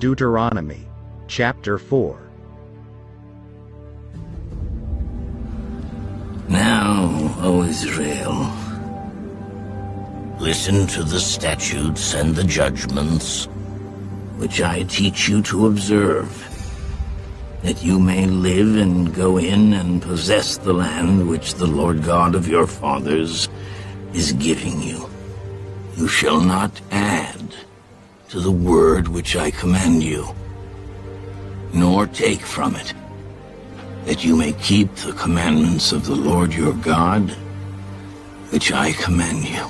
Deuteronomy, chapter 4. Now, O Israel, listen to the statutes and the judgments which I teach you to observe, that you may live and go in and possess the land which the Lord God of your fathers is giving you. You shall not add to the word which I command you, nor take from it, that you may keep the commandments of the Lord your God, which I command you.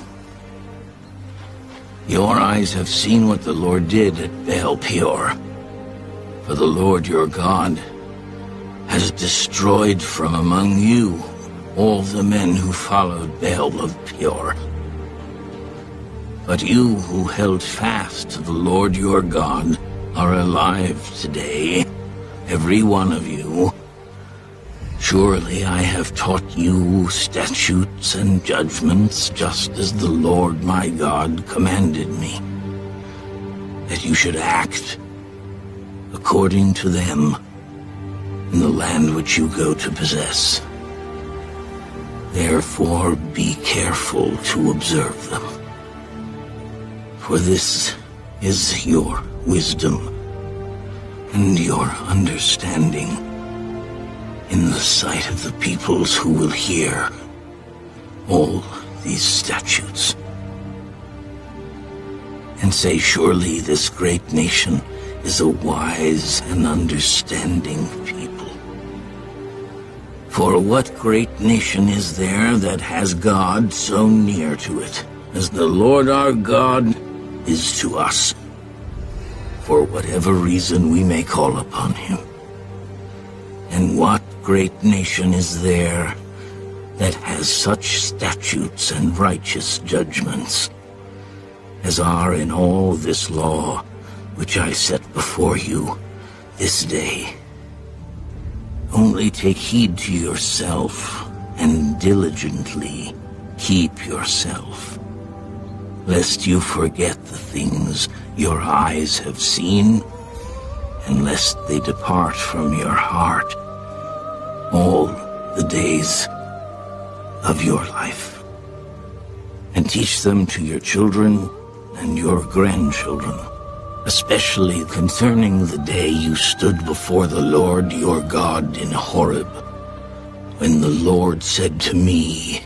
Your eyes have seen what the Lord did at Baal Peor, for the Lord your God has destroyed from among you all the men who followed Baal of Peor. But you who held fast to the Lord your God are alive today, every one of you. Surely I have taught you statutes and judgments, just as the Lord my God commanded me, that you should act according to them in the land which you go to possess. Therefore be careful to observe them, for this is your wisdom and your understanding in the sight of the peoples who will hear all these statutes and say, surely this great nation is a wise and understanding people. For what great nation is there that has God so near to it as the Lord our God is to us, for whatever reason we may call upon him? And what great nation is there that has such statutes and righteous judgments as are in all this law which I set before you this day? Only take heed to yourself and diligently keep yourself, lest you forget the things your eyes have seen, and lest they depart from your heart all the days of your life. And teach them to your children and your grandchildren, especially concerning the day you stood before the Lord your God in Horeb, when the Lord said to me,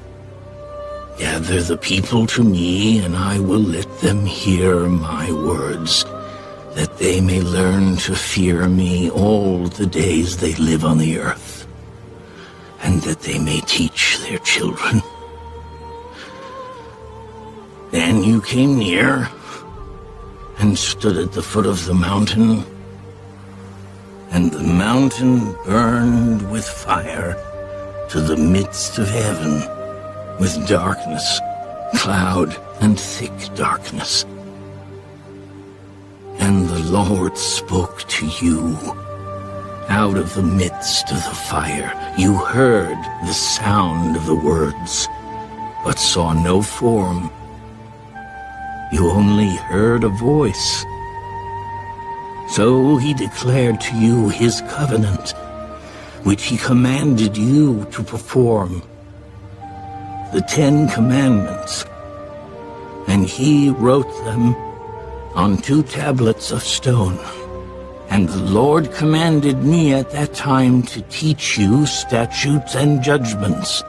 gather the people to me, and I will let them hear my words, that they may learn to fear me all the days they live on the earth, and that they may teach their children. Then you came near and stood at the foot of the mountain, and the mountain burned with fire to the midst of heaven, with darkness, cloud, and thick darkness. And the Lord spoke to you out of the midst of the fire. You heard the sound of the words, but saw no form. You only heard a voice. So he declared to you his covenant, which he commanded you to perform, the 10 Commandments, and he wrote them on 2 tablets of stone. And the Lord commanded me at that time to teach you statutes and judgments,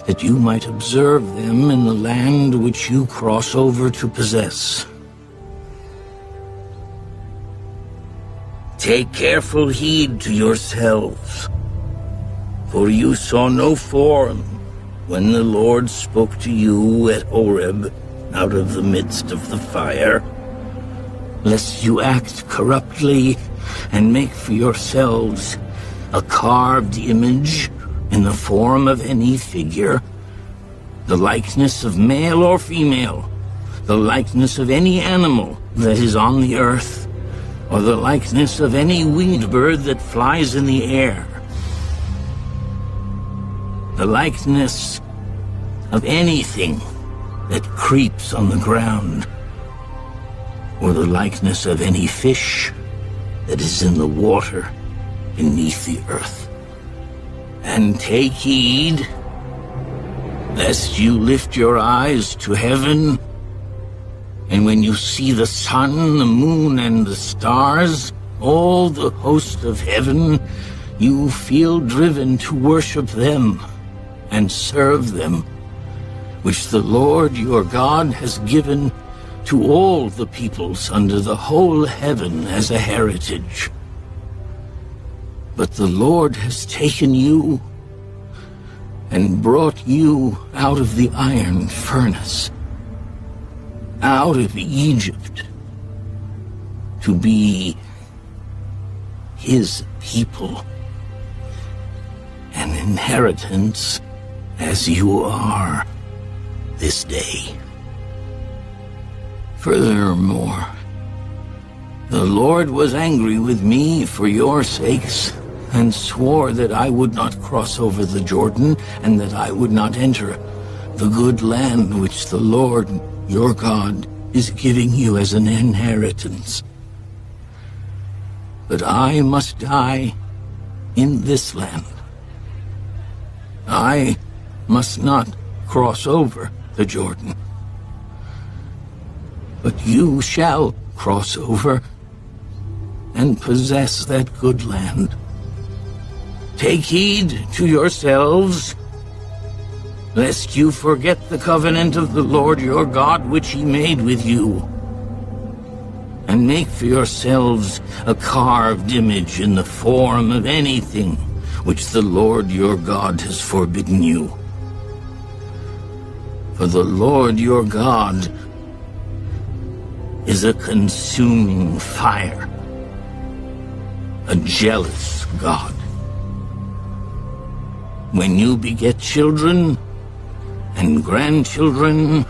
that you might observe them in the land which you cross over to possess. Take careful heed to yourselves, for you saw no form when the Lord spoke to you at Horeb out of the midst of the fire, lest you act corruptly and make for yourselves a carved image in the form of any figure, the likeness of male or female, the likeness of any animal that is on the earth, or the likeness of any winged bird that flies in the air, the likeness of anything that creeps on the ground, or the likeness of any fish that is in the water beneath the earth. And take heed, lest you lift your eyes to heaven, and when you see the sun, the moon, and the stars, all the host of heaven, you feel driven to worship them and serve them, which the Lord your God has given to all the peoples under the whole heaven as a heritage. But the Lord has taken you and brought you out of the iron furnace, out of Egypt, to be his people, an inheritance as you are this day. Furthermore, the Lord was angry with me for your sakes, and swore that I would not cross over the Jordan, and that I would not enter the good land which the Lord your God is giving you as an inheritance. But I must die in this land. I must not cross over the Jordan. But you shall cross over and possess that good land. Take heed to yourselves, lest you forget the covenant of the Lord your God which he made with you, and make for yourselves a carved image in the form of anything which the Lord your God has forbidden you. For the Lord your God is a consuming fire, a jealous God. When you beget children and grandchildren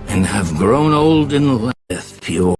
and have grown old in the land, pure